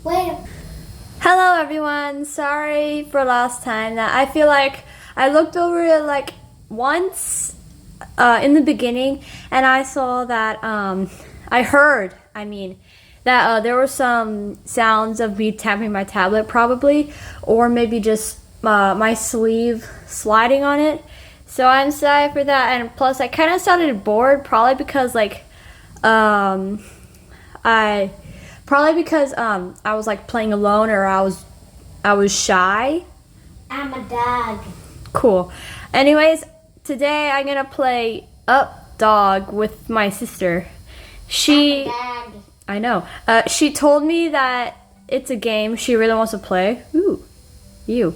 Wait. Hello everyone, sorry for last time. I feel like I looked over it like once in the beginning and I saw that I heard that there were some sounds of me tapping my tablet probably, or maybe just my sleeve sliding on it. So I'm sorry for that, and plus I kind of sounded bored, probably because I was like playing alone, or I was shy. I'm a dog. Cool. Anyways, today I'm gonna play Up Dog with my sister. I'm a dog. I know. She told me that it's a game she really wants to play. Ooh, you.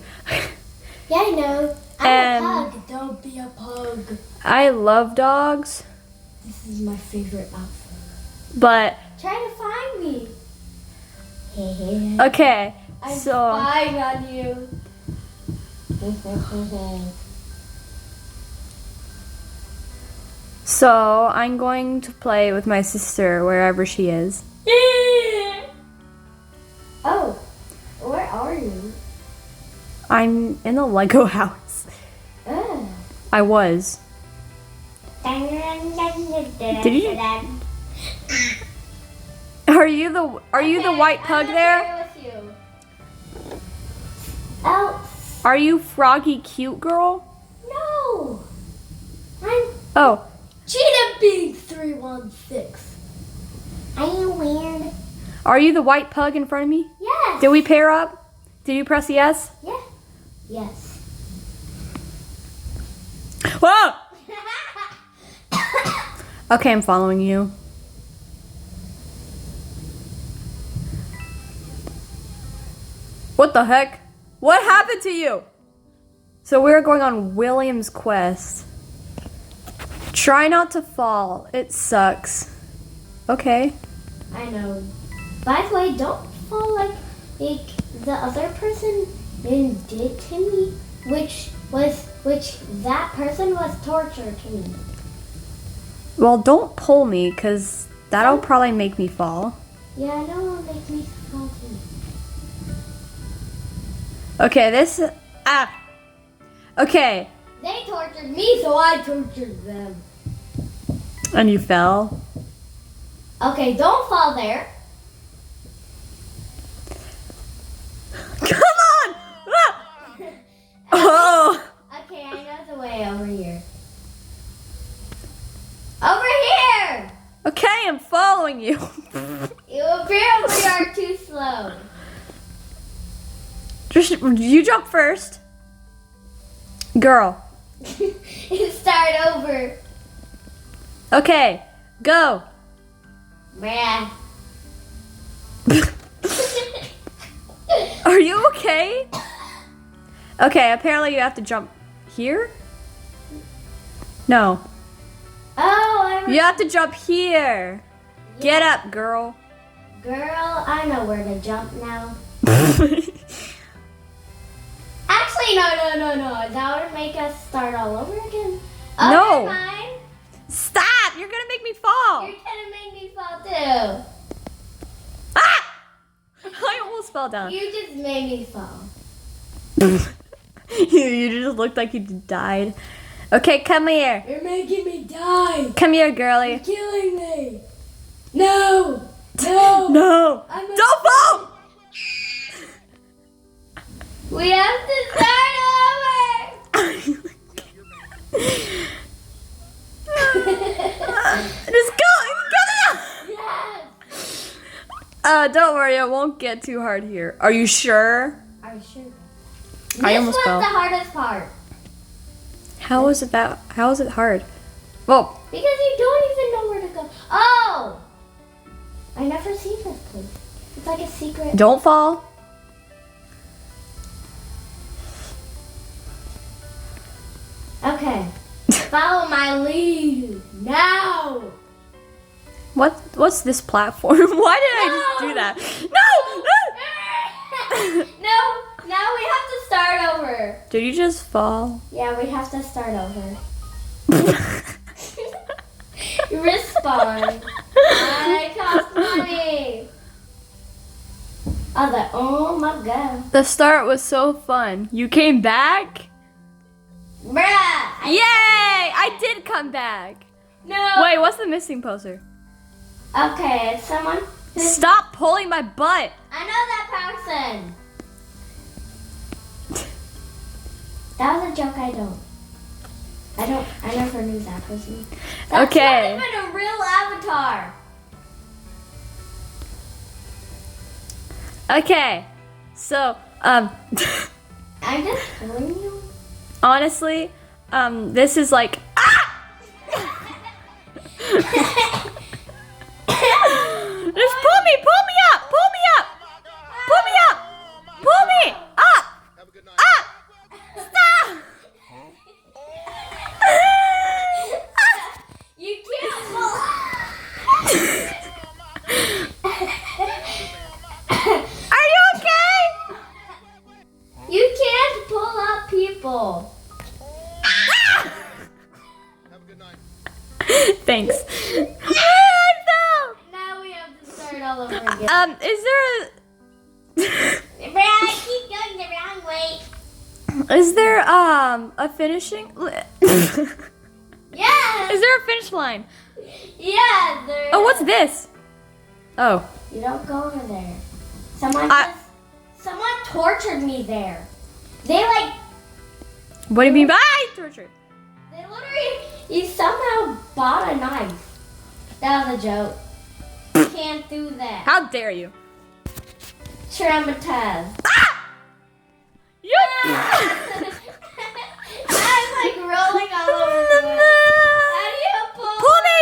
Yeah, I know. I'm a pug. Don't be a pug. I love dogs, This is my favorite outfit. but Try to find me. okay. I'm So spying on you. so I'm going to play with my sister wherever she is. Oh, where are you? I'm in the Lego house. Oh. I was. Did you- Are you the white pug there? With you. Oh, Are you Froggy Cute Girl? no. I'm Oh, Cheetah Bean 316. Are you weird? are you the white pug in front of me? Yes. Did we pair up? Did you press yes? Yeah. Yes. Whoa! Okay, I'm following you. What the heck? What happened to you? So we're going on William's quest. Try not to fall. It sucks. Okay. I know. By the way, don't fall like the other person did to me, which that person was torture to me. Well, don't pull me, because that'll probably make me fall. Yeah, I know it'll make me fall too. Okay, Okay, They tortured me, so I tortured them. and you fell. Okay, don't fall there. Come on! Ah! Oh! Okay, I know the way over here. Over here! Okay, I'm following you. You apparently are too slow. Just you jump first, girl. Start over. Okay, go. Bruh. Are you okay? Okay, apparently you have to jump here. No, Oh, you have to jump here. Get up, girl. Girl, I know where to jump now. Actually, no. That would make us start all over again. Oh, No. never mind. Stop! You're gonna make me fall. You're gonna make me fall too. Ah! I almost fell down. You just made me fall. You just looked like you died. Okay, come here. You're making me die. Come here, girly. Killing me. No. No. No! I'm a- Don't fall! We have to start over. Just go! Go now! Yes. Don't worry, it won't get too hard here. Are you sure? Are you sure? I This almost was fell. the hardest part. How is it hard? Well, Because you don't even know where to go. Oh! I never seen this place. It's like a secret. don't fall. Okay. Follow my lead. Now! What's this platform? Why did I just do that? No! No! Now we have to start over. Did you just fall? Yeah, we have to start over. Respawn. I cost money. I was like, oh my god. The start was so fun. You came back? Bruh! Yay! I did come back. No. Wait, what's the missing poster? Okay, it's someone who's... Stop pulling my butt. I know that person. That was a joke. I never knew that person. That's Okay. not even a real avatar. Okay. So, I'm just telling you. honestly, this is like Just pull me up, pull me up, pull me up, pull me up, up, stop. You can't pull. Are you okay? You can't pull up people. Thanks. Now we have to start all over again. Is there I keep going the wrong way. is there a finishing? Yeah. Is there a finish line? Yeah. There Oh, what's is. this? Oh, You don't go over there. Someone tortured me there. They like. what do you mean by torture? They literally. You somehow bought a knife. That was a joke. You can't do that. How dare you? Traumatized. You. I'm like rolling all over the place. How do you pull? Pull me!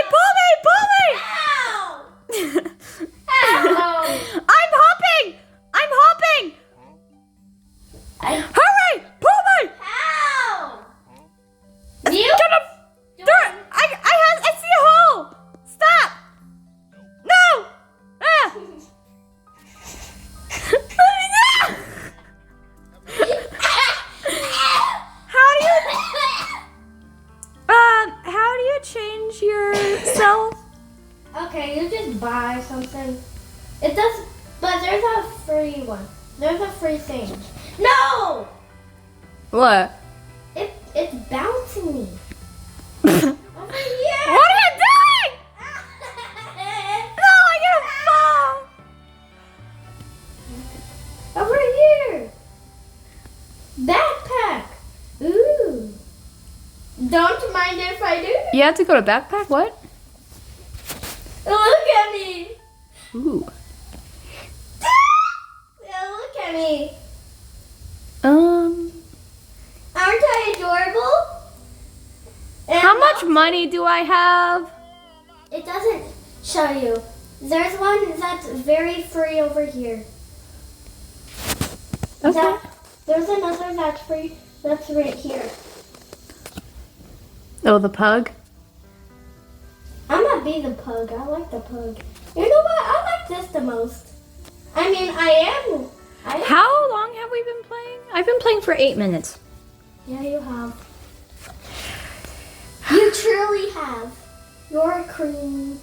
Ow! Ow! I'm hopping! I'm hopping! Hurry! Pull me! Ow! You? I see a hole! Stop! No! Ah! How do you change yourself? Okay, you just buy something. It does, but there's a free one. There's a free thing. No! What? It's bouncing me. Over here! What are you doing? No, I gotta fall! Over here! Backpack! Ooh. Don't mind if I do. You have to go to backpack? What? Look at me! Ooh. Look at me! Aren't I adorable? And How much money do I have? It doesn't show you. There's one that's very free over here. Okay. There's another that's free. That's right here. Oh, the pug? I'm gonna be the pug. I like the pug. You know what? I like this the most. I mean, I am. How long have we been playing? I've been playing for 8 minutes. Yeah, you have. You truly have. You're a queen.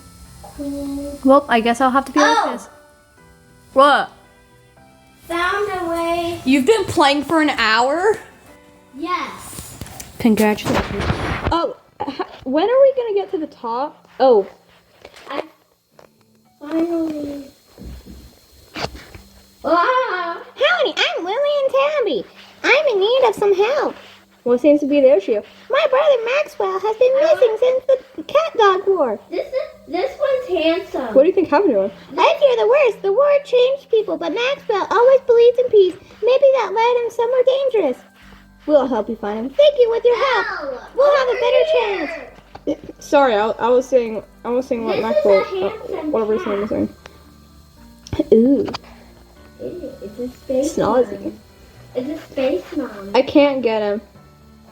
Well, I guess I'll have to be Oh! like this. What? Found a way. You've been playing for an hour? Yes. Congratulations. Oh, when are we gonna get to the top? Oh. I finally. Ah! Howdy, I'm Lily and Tabby. I'm in need of some help. What seems to be the issue? My brother Maxwell has been missing since the cat dog war. This one's handsome. What do you think happened to him? I fear the worst. The war changed people, but Maxwell always believes in peace. Maybe that led him somewhere dangerous. We'll help you find him. Thank you with your help. Ow, We'll have a over better here. chance. Sorry, I was saying what This is Maxwell, a handsome whatever his cat. name is saying. Ooh, It's a space Snazzy. mom. It's a space mom. I can't get him.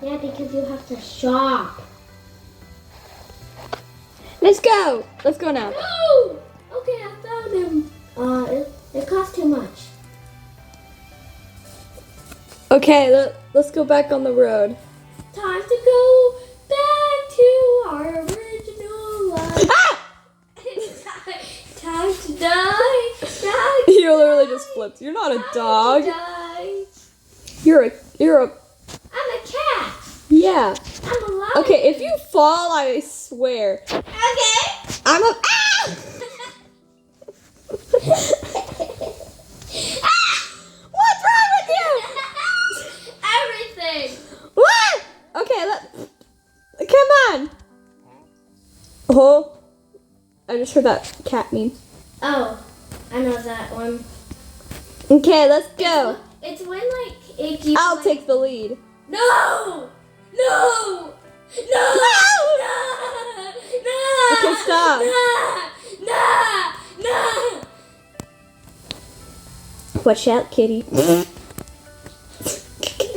Yeah, because you have to shop. Let's go. Let's go now. No! Okay, I found him. It cost too much. Okay, let's go back on the road. Time to go back to our original life. Ah! Time to die. You literally just just flipped. You're not a dog. Die. You're a. I'm a cat. Yeah. I'm a lion. Okay, if you fall, I swear. Okay. I'm a. Ah! What's wrong with you? Everything. What? Okay, come on. Oh, I just heard that cat meme. Oh, I know that one. Okay, let's go. It's when like it keeps. I'll take the lead. No! No! No! No! No! Okay, stop. No! No! Watch out, kitty. Oh! Pick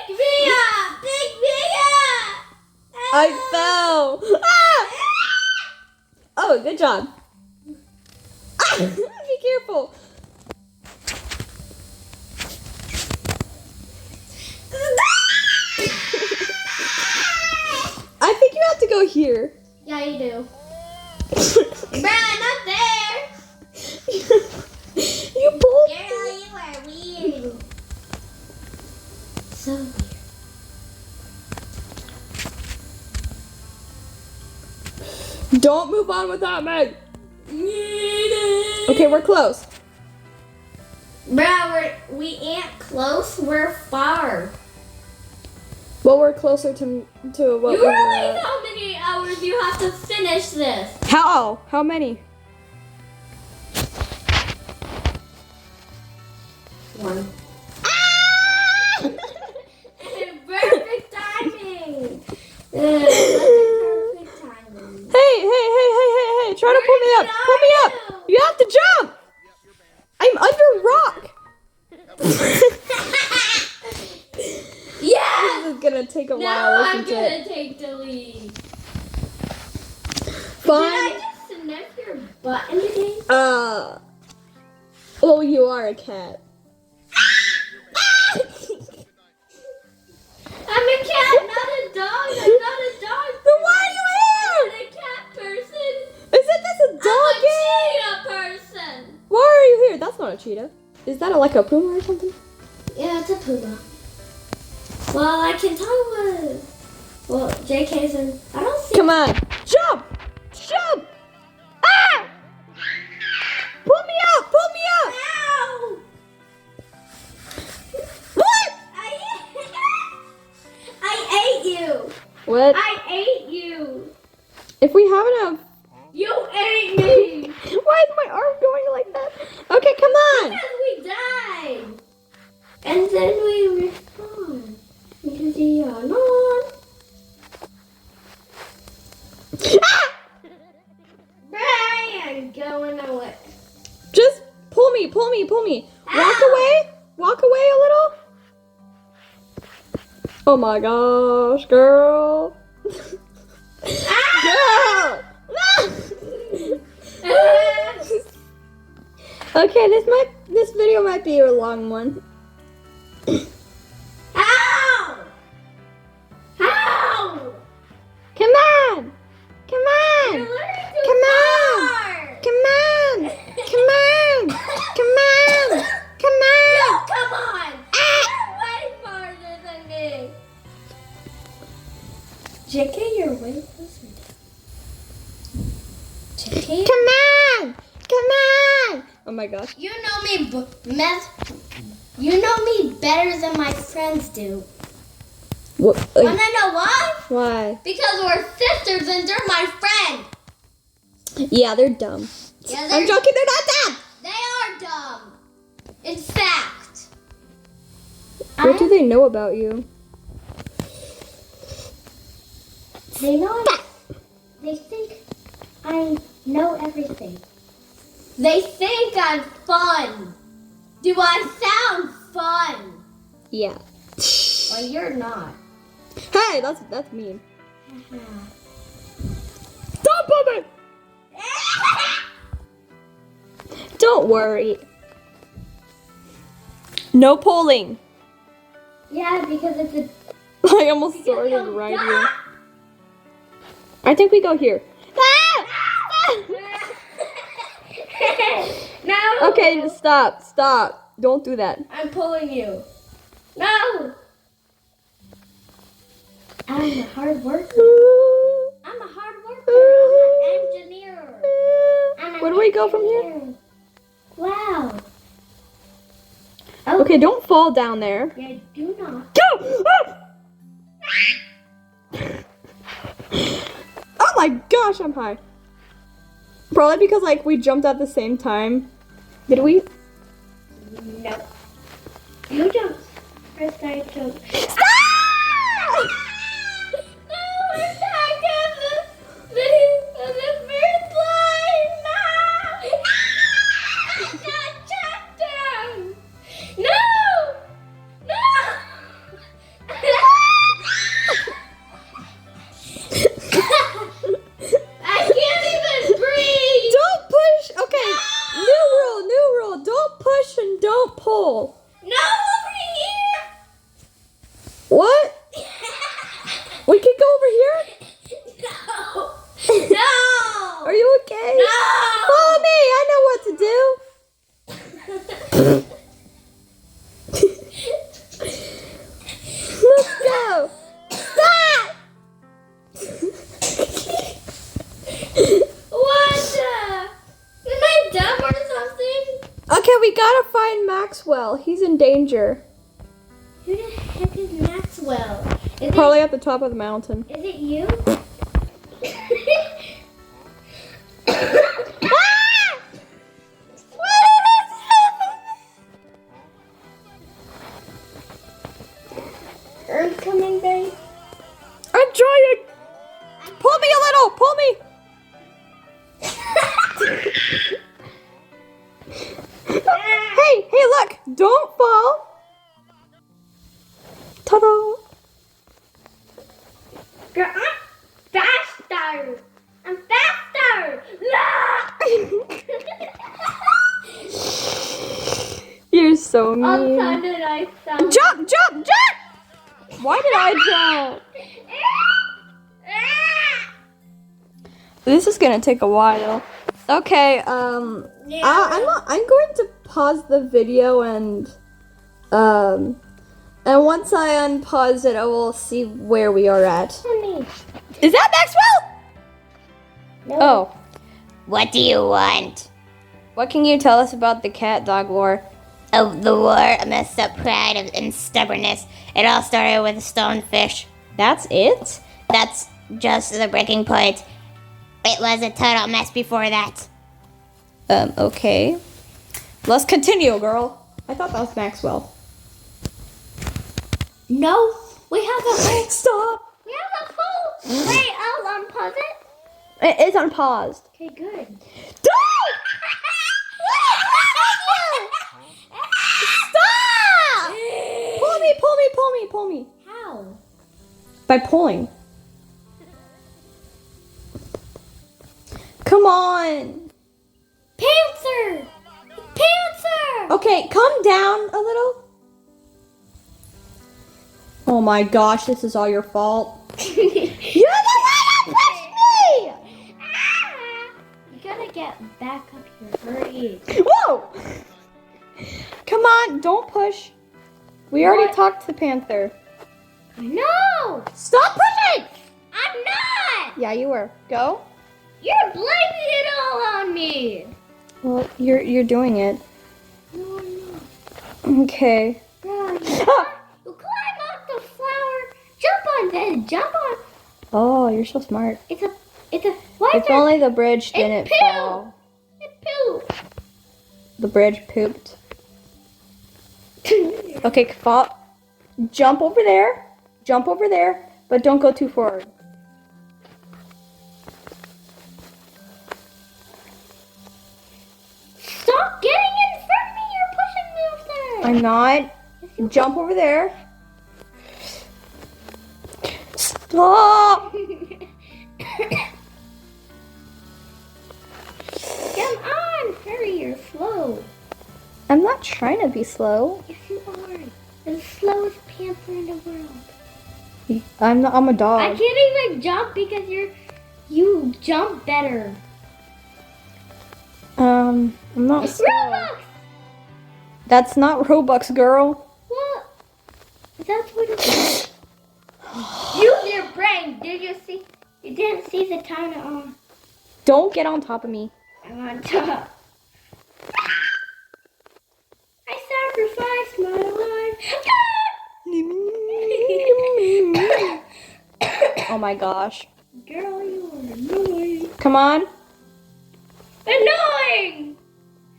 me up! Pick me up! I fell. Ah! Oh, good job. Ah! Be careful. I think you have to go here. Yeah, you do. Bruh, not there! You pulled. Girl, you are weird. So weird. Don't move on without me. Okay, we're close. Bruh, we ain't close, we're far. Well, we're closer to what You we were really at. know how many hours you have to finish this. How? How many? 1. Ah! Perfect timing. Perfect timing. Hey! Try to pull me up. Pull me up. You have to jump. I'm under rock. Yeah. This is gonna take a while. Now I'm Listen to gonna it. take the lead. Fine. Did I just sniff your butt in the game? Oh, you are a cat. I'm a cat, not a dog. I'm not a dog. Then why are you I'm here? a cat person. Isn't this a dog I'm a game? cheetah person. Why are you here? That's not a cheetah. Is that like a puma or something? Yeah, it's a puma. Well, I can tell what. Well, JK's in. I don't see. Come on. Jump! Jump! Ah! Pull me up! Pull me up! Ow! What? I ate you. What? I ate you. If we have enough. You ate me. Why is my arm going like that? Okay, come on. Because we died. And then we respawned. Because you are not. Ah! Brian, going away. Just pull me. Walk Ow! away. Walk away a little. Oh my gosh, girl. Girl. Okay, this video might be a long one. Ow! Ow! Come on. Come on. You're literally too Come on. far. Come on. Come on. Come on. Come No, on. come on. You're way farther than me. JK, you're way closer. JK? Come on. Come on. Oh my gosh. You know me, you know me better than my friends do. What? Wanna know why? Why? Because we're sisters and they're my friend. Yeah, they're dumb. Yeah, I'm joking. They're not dumb. They are dumb. In fact. What do they know about you? They know. They think I know everything. They think I'm fun. Do I sound fun? Yeah. Well, you're not. Hey, that's mean. Don't pull me. Don't worry. No pulling. Yeah, because it's a. I almost started right here. I think we go here. Ah! No. Okay, stop. Don't do that. I'm pulling you. No. I'm a hard worker. I'm a hard worker. I'm an engineer. Where do we go from here? Wow. Okay, don't fall down there. Yeah, do not. Go! Oh my gosh, I'm high. Probably because like we jumped at the same time. Did we? No. You jumped. First I jumped. Stop! No, we're back at the first line. No. I got shut down. No. I can't even breathe. Don't push. Okay, new rule. Don't push and don't pull. No, over here. What? We can go over here? No. No. Are you okay? No. Follow me. I know what to do. Let's go. Stop! What the? Am I dumb or something? Okay, we gotta find Maxwell. He's in danger. Who the heck is Maxwell? Is Probably at the top of the mountain. it you? Earth coming, babe? I'm trying. Pull me a little. Pull me. Hey, look. Don't fall. Ta-da. Girl, I'm faster. I'm faster. No! You're so All the mean. time that I sound. Jump! Why did I jump? This is gonna take a while. Okay, I'm going to pause the video and once I unpause it, I will see where we are at. Honey. Is that Maxwell? No. Oh. What do you want? What can you tell us about the cat dog war? Oh, the war, a messed up pride and stubbornness. It all started with a stonefish. That's it? That's just the breaking point. It was a total mess before that. Okay. Let's continue, girl. I thought that was Maxwell. No, we have a whole. Stop! We have a whole. Wait, I'll unpause it. It's unpaused. Okay, good. Don't! Stop! Pull me. How? By pulling. Come on. Panther! Panther! Okay, come down a little. Oh my gosh, this is all your fault. You're the one that pushed me! You gotta get back up here. Hurry. Whoa! Come on, don't push. We already What? talked to Panther. No! Stop pushing! I'm not! Yeah, you were. Go. You're blaming it all on me! Well, you're doing it. No, I'm not. Okay. Bro, Ah! you climb up the flower. Jump on this. Jump on. Oh, you're so smart. It's a. Why is If only the bridge didn't pooped. fall. It poop. The bridge pooped. Okay, fall. Jump over there. Jump over there, but don't go too forward. Stop getting in front of me. You're pushing me over there. I'm not. Jump over there. Stop! Come on. Hurry. You're slow. I'm not trying to be slow. Yes, you are. You're the slowest panther in the world. I'm a dog. I can't even jump because You jump better. I'm not. Robux! That's not Robux, girl. What? That's what it is. Use your brain. Did you see? You didn't see the timer on. Don't get on top of me. I'm on top. I sacrificed my life. Oh my gosh. Girl, you are annoying. Come on. Annoying!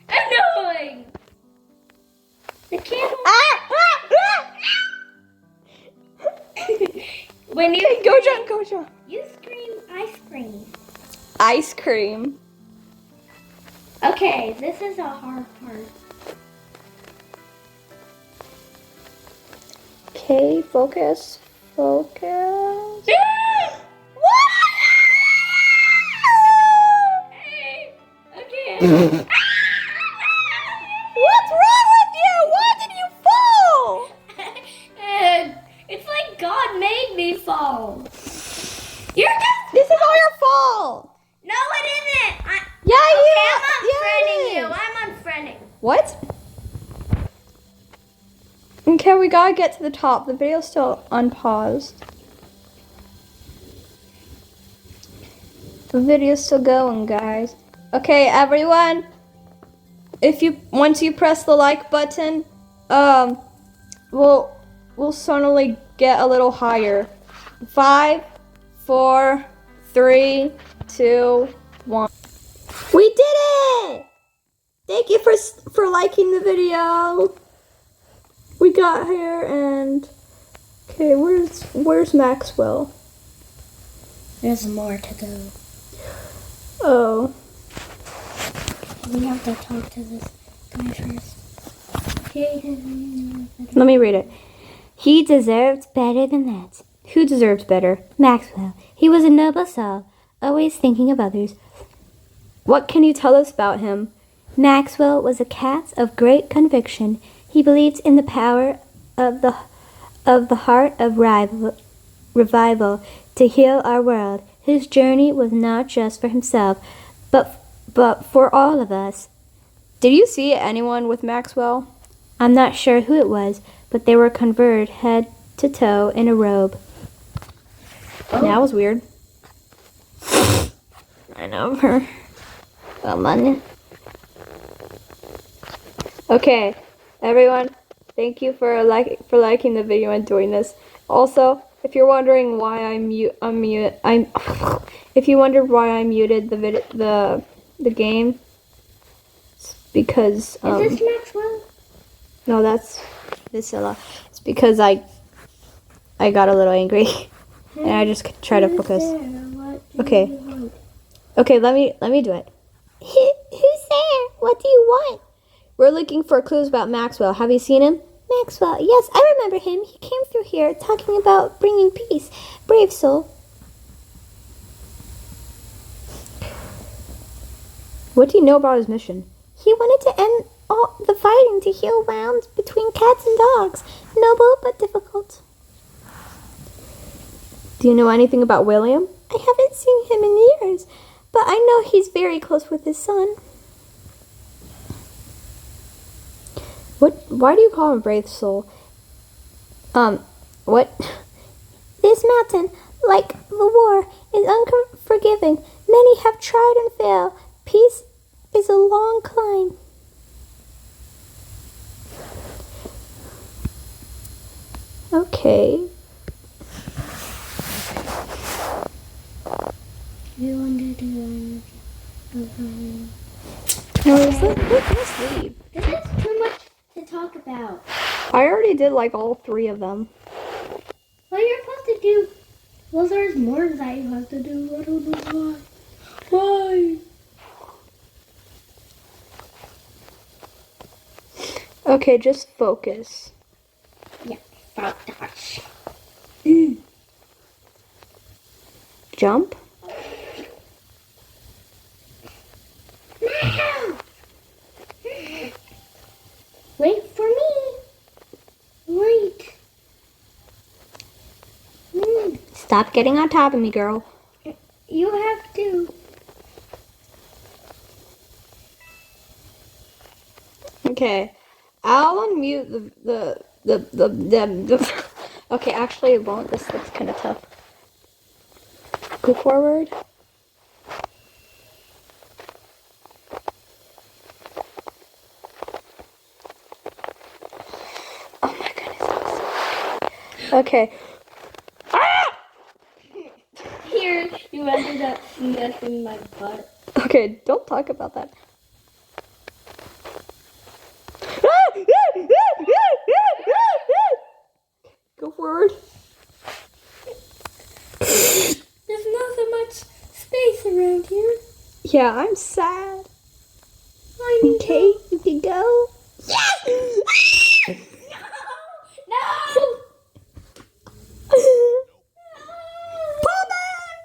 Annoying! The candle. When you Go, John, go, John. you scream ice cream. Ice cream. Okay, this is a hard part. Okay, focus. Focus. Hey, okay. What's wrong with you? Why did you fall? It's like God made me fall. You're just. This is all your fault. No, it isn't. Yeah, I'm unfriending you. is. I'm unfriending. What? Okay, we gotta get to the top. The video's still unpaused. The video's still going, guys. Okay, everyone. Once you press the like button, we'll suddenly get a little higher. 5, 4, 3, 2, 1. We did it! Thank you for liking the video. We got here and okay, where's Maxwell? There's more to go. Oh. We have to talk to this guy first. Let me read it. He deserved better than that. Who deserved better? Maxwell. He was a noble soul, always thinking of others. What can you tell us about him? Maxwell was a cat of great conviction. He believed in the power of the heart of revival to heal our world. His journey was not just for himself, but for all of us. Did you see anyone with Maxwell? I'm not sure who it was, but they were converted head to toe in a robe. Oh. That was weird. I know her. Okay, everyone, thank you for liking the video and doing this. Also, if you're wondering why if you wondered why I muted the game, it's because Is this Maxwell? no, that's Viscilla. It's because I got a little angry and I just try to focus. Okay. Okay, let me do it. Who's there? What do you want? We're looking for clues about Maxwell. Have you seen him? Maxwell, yes, I remember him. He came through here talking about bringing peace. Brave soul. What do you know about his mission? He wanted to end all the fighting to heal wounds between cats and dogs. Noble but difficult. Do you know anything about William? I haven't seen him in years, but I know he's very close with his son. Why do you call him Brave Soul? What? This mountain, like the war, is unforgiving. Many have tried and failed. Peace is a long climb. Okay. You wanted to No, let's leave. This is too much to talk about. I already did like all 3 of them. Well, you're supposed to do. Well, there's more that you have to do. I don't know why. Why? Okay, just focus. Yeah, focus. Jump. Wait for me. Wait. Stop getting on top of me, girl. You You have to. Okay, I'll unmute the Okay, actually it won't. This looks kind of tough. Go forward. Oh my goodness, that was so okay. Here, you ended up sniffing my butt. Okay, don't talk about that. Go forward. There's not so much space around here. Yeah, I'm sad. I Okay, you can go. No! Pull back!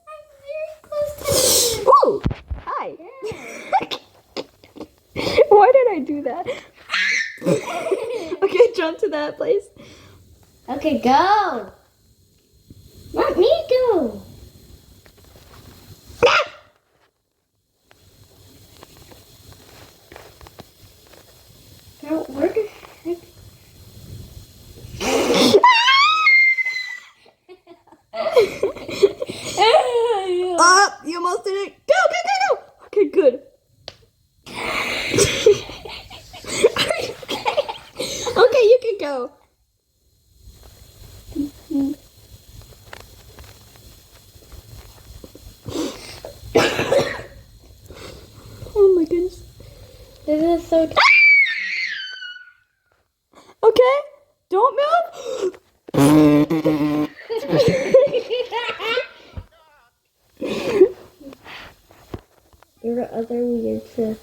I'm very close to Ooh, hi. Why did I do that? Okay, jump to that place. Okay, go. Let me go. Now, where the heck? You almost did it. Go, go, go, go. Okay, good. Okay, you can go. Oh my goodness. This is so. Okay, don't move. You're the other weird sis.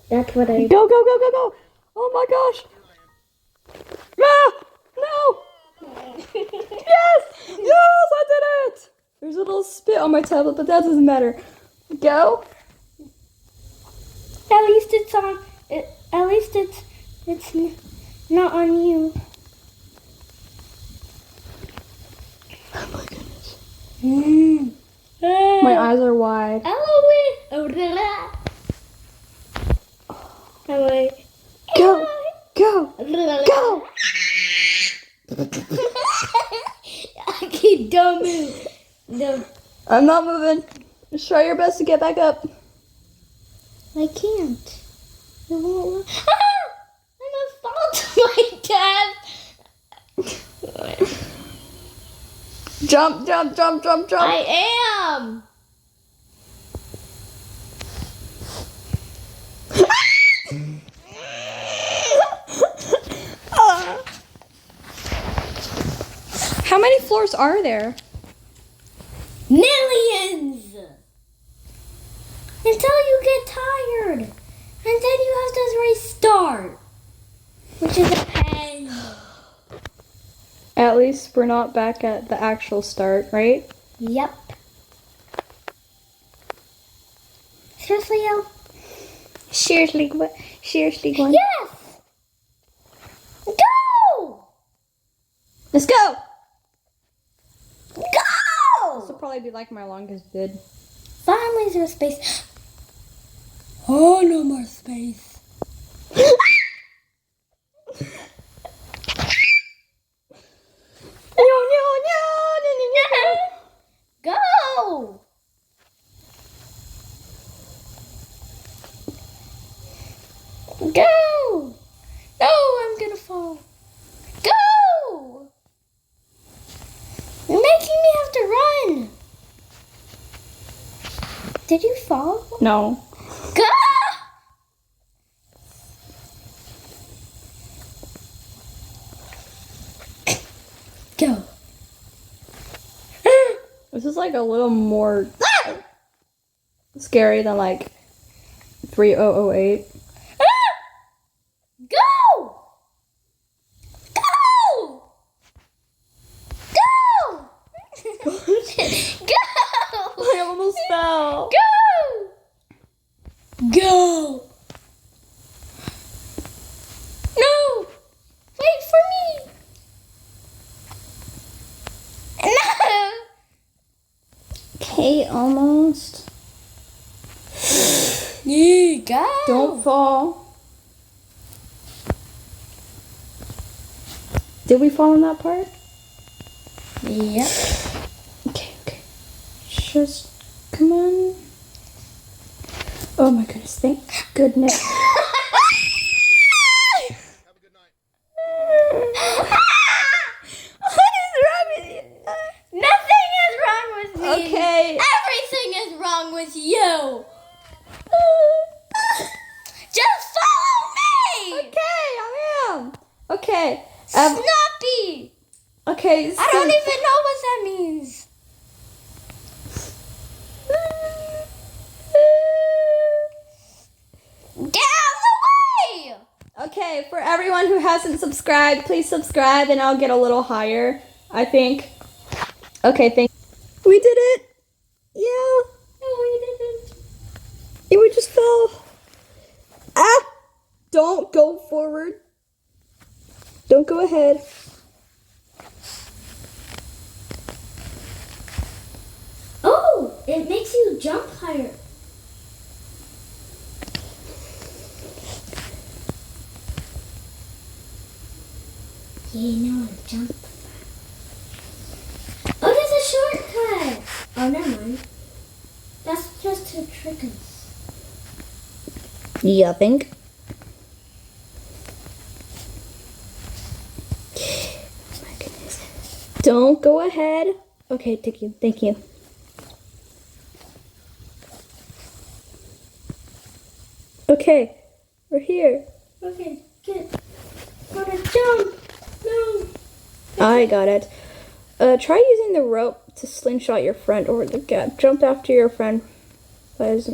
That's what I. Go, go, go, go, go. Oh my gosh. Ah, no. Yes, yes, I did it. There's a little spit on my tablet, but that doesn't matter. Go. At least it's on. At least it's not on you. Oh my goodness. Mm. My eyes are wide. Go, go, go. Okay, don't move. No, I'm not moving. Just try your best to get back up. I can't. I won't. Ah! I'm a fall to my death. Jump, jump, jump, jump, jump. I am. How many floors are there? Millions! Until you get tired. And then you have to restart. Which is a pain. At least we're not back at the actual start, right? Yep. Seriously, El? Seriously, what? Seriously, Gwen? Yes! Go! Let's go! This will Go! probably be like my longest bid. Finally, there's space. Oh, no more space. Go! Go! No, I'm gonna fall. Go! You're making me have to run. Did you fall? No. Go! Go. This is like a little more scary than like 3008. Go! Go! Go! Go! I almost fell. Go! Go! No! Wait for me! No! Okay, almost. You go. Don't fall. Did we fall in that part? Yep. Okay. Just come on. Oh my goodness, thank goodness. What is wrong with you? Nothing is wrong with me. Okay. Everything is wrong with you. Just follow me. Okay, I am. Okay. Snappy. Okay. I don't even know what that means. Get out of the way. Okay, for everyone who hasn't subscribed, please subscribe and I'll get a little higher, I think. Okay, we did it! Yeah. No, we didn't. Yeah, we just fell. Ah! Don't go forward. Don't go ahead. Oh, it makes you jump higher. You know how to jump. Oh, there's a shortcut. Oh, never mind. That's just to trick us. You think? My goodness. Don't go ahead. Okay, thank you. Okay, we're here. Okay, good. Gotta jump. No. I got it. Try using the rope to slingshot your friend over the gap. Jump after your friend. What's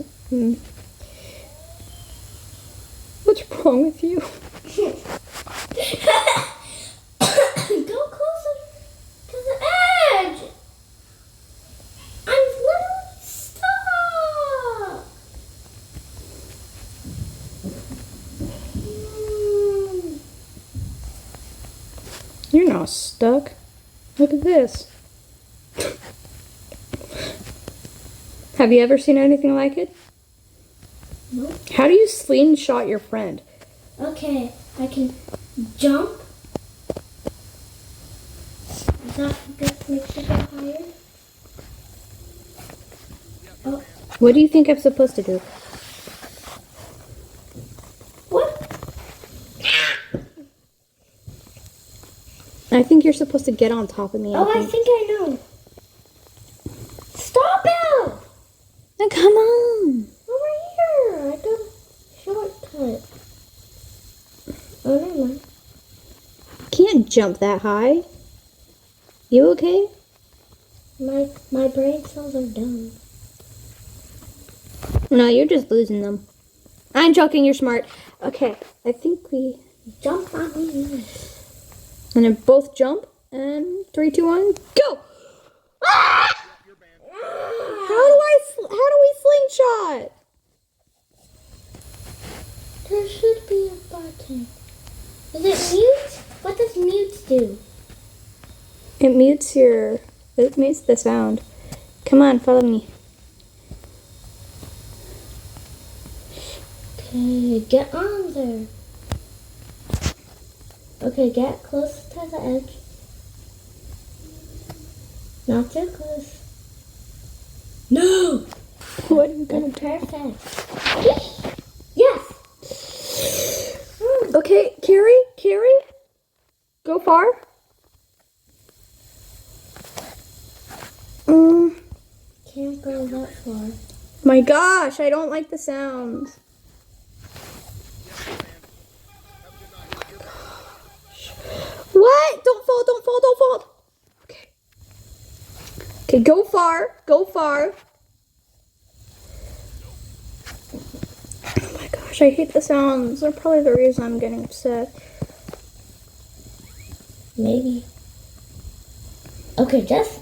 wrong with you? Go closer to the edge. I'm literally stuck. You're not stuck. Look at this. Have you ever seen anything like it? Nope. How do you slingshot your friend? Okay, I can jump. Is that good? Makes you go higher. Oh, What do you think I'm supposed to do? what? I think you're supposed to get on top of me. Oh, I think I know. Stop it! Now, come on. Over here. I got a shortcut. Oh, never mind. Can't jump that high. You okay? My brain cells are done. No, you're just losing them. I'm joking, you're smart. Okay, I think we... Jump on me. And then both jump. And 3, 2, 1, go! Ah! How do we slingshot? There should be a button. Is it mute? What does mute do? It mutes the sound. Come on, follow me. Okay, get on there. Okay, get close to the edge. Not too close. No! What are you gonna do? Perfect. Yes! Okay, Carrie? Go far? Can't go that far. My gosh, I don't like the sounds. What? Don't fall. Okay, go far. Oh my gosh, I hate the sounds. They're probably the reason I'm getting upset. Maybe. Okay, Jess.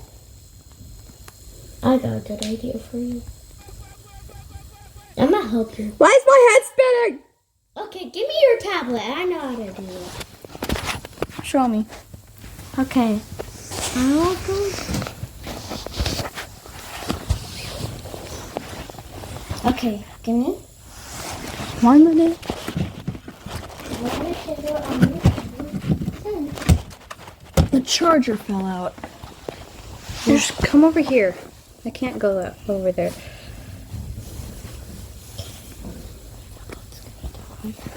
I got a good idea for you. I'm gonna help you. Why is my head spinning? Okay, give me your tablet. I know how to do it. Show me. Okay. Okay, give me. 1 minute. The charger fell out. Just come over here. I can't go over there.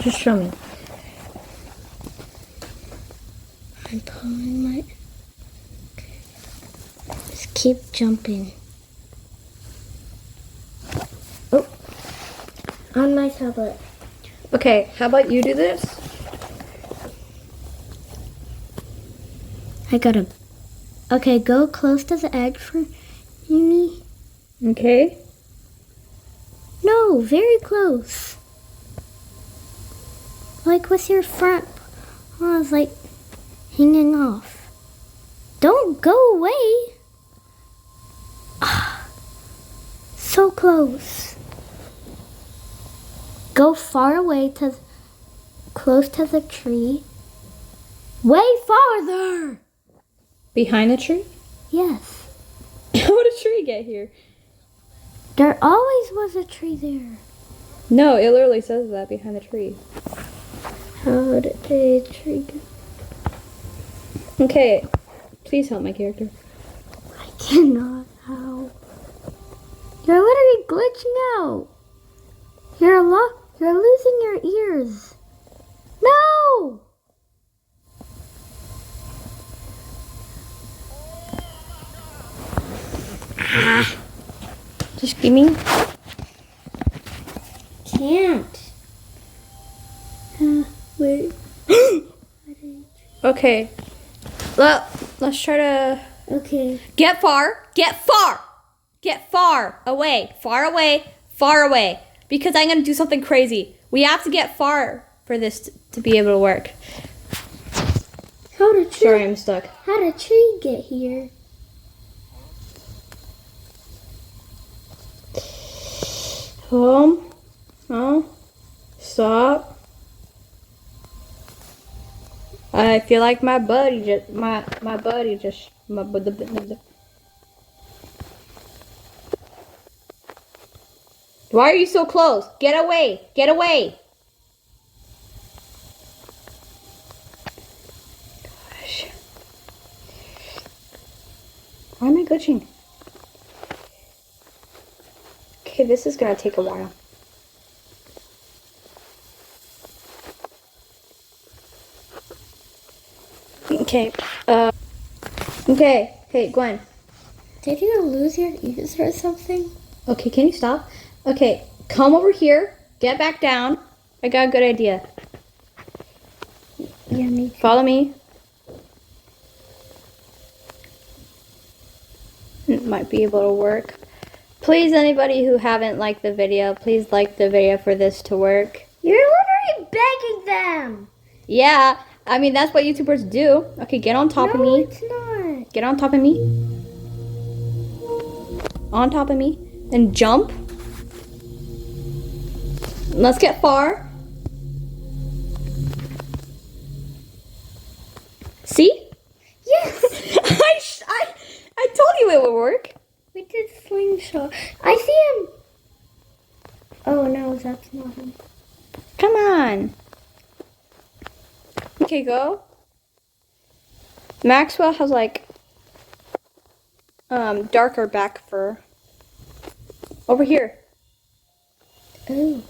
Just show me. I'm pulling my. Just keep jumping. Oh, on my tablet. Okay, how about you do this? I gotta. Okay, go close to the edge for me. Okay. No, very close. Like with your front paws, like hanging off. Don't go away. Ah, so close. Go far away close to the tree. Way farther. Behind the tree? Yes. How did a tree get here? There always was a tree there. No, it literally says that behind the tree. How did the tree get? Okay, please help my character. I cannot. How? You're literally glitching out. You're losing your ears. No! Just give me. Can't. Wait. Okay. Let's try to Okay. get far. Get far. Get far away. Far away. Far away. Because I'm gonna do something crazy. We have to get far for this to be able to work. How did tree? Sorry, I'm stuck. How did tree get here? Oh, stop. I feel like my buddy just. Why are you so close? Get away! Get away! Gosh. Why am I glitching? Okay, this is gonna take a while. Okay, okay, hey, Gwen. Did you lose your ears or something? Okay, can you stop? Okay, come over here. Get back down. I got a good idea. Yeah, me. Follow me. It might be able to work. Please, anybody who haven't liked the video, please like the video for this to work. You're literally begging them. Yeah, I mean, that's what YouTubers do. Okay, get on top of me. It's not. Get on top of me. On top of me. And jump. Let's get far. See? Yes. I told you it would work. We did slingshot. I see him. Oh no, that's not him. Come on. Okay, go. Maxwell has like darker back fur. Over here. Oh,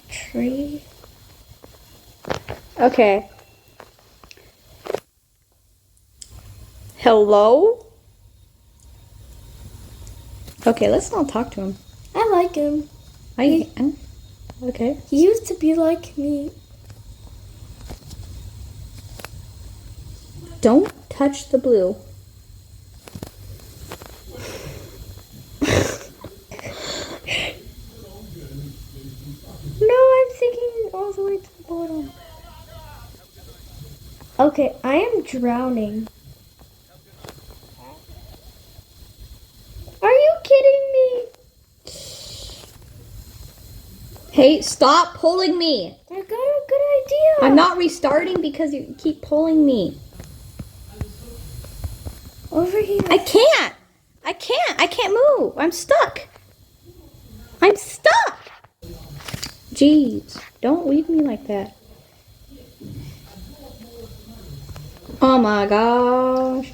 tree. Okay. Hello? Okay, let's not talk to him. I like him. Okay. He used to be like me. Don't touch the blue. No, I'm sinking all the way to the bottom. Okay, I am drowning. Are you kidding me? Hey, stop pulling me. I got a good idea. I'm not restarting because you keep pulling me. Over here. I can't move. I'm stuck. I'm stuck! Jeez, don't leave me like that. Oh my gosh.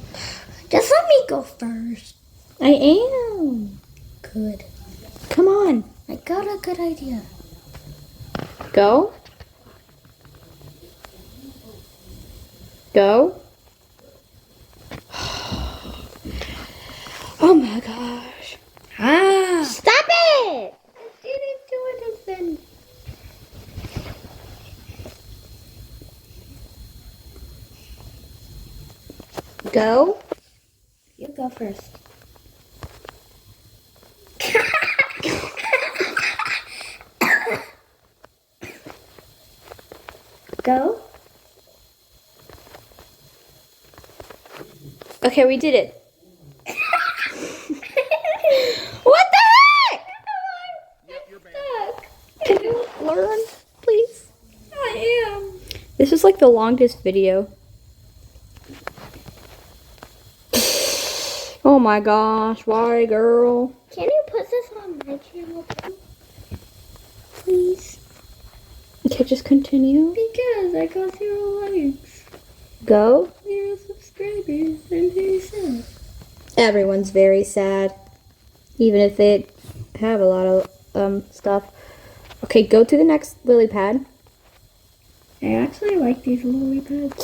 Just let me go first. I am. Good. Come on. I got a good idea. Go. Go. Oh my gosh. Ah! Stop it! I didn't do anything. Go. You go first. Go. Okay, we did it. What the heck? Can you learn, please? I am. This is like the longest video. Oh my gosh, why, girl? Can you put this on my channel too? Please. Okay, just continue. Because I got 0 likes, Go. 0 subscribers. I'm very sad. Everyone's very sad, even if they have a lot of stuff. Okay, go to the next lily pad. I actually like these lily pads.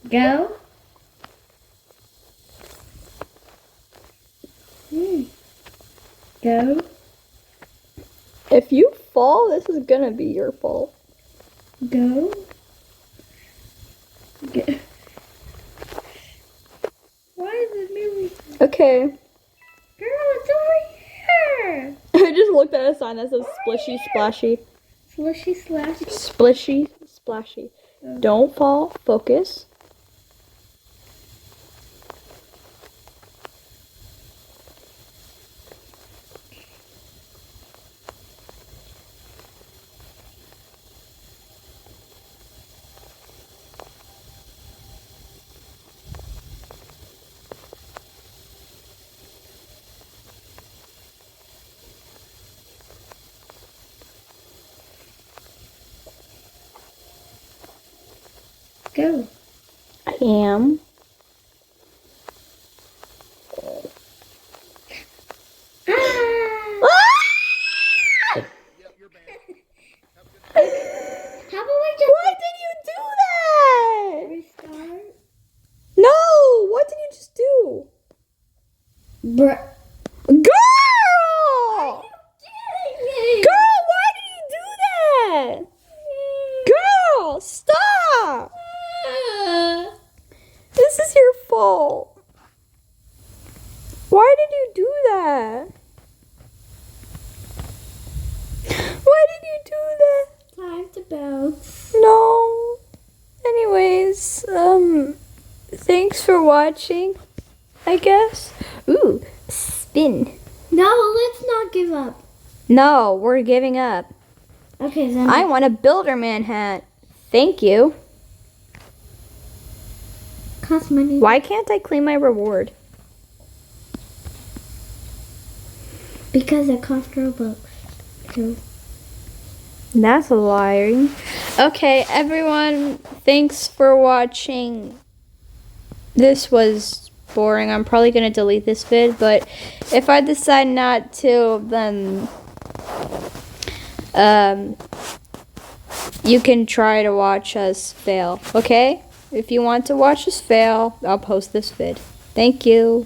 Go. Go. If you fall, this is gonna be your fault. Go. Go. Why is it moving? Okay. Girl, it's over here. I just looked at a sign that says splishy splashy. Slushy slashy. Splishy splashy. Don't fall. Focus. Go. I am. Ah! How about we just Why did you do that? restart? No! What did you just do? Bruh. Girl! Girl, why did you do that? Girl, stop! This is your fault. Why did you do that? Why did you do that? Time to bounce. No. Anyways, thanks for watching, I guess. Ooh, spin. No, let's not give up. No, we're giving up. Okay, then. I want a Builderman hat. Thank you. Cost money. Why can't I claim my reward? Because it cost Robux. Too. That's a lie. Okay, everyone, thanks for watching. This was boring. I'm probably going to delete this vid, but if I decide not to, then you can try to watch us fail, okay? If you want to watch us fail, I'll post this vid. Thank you.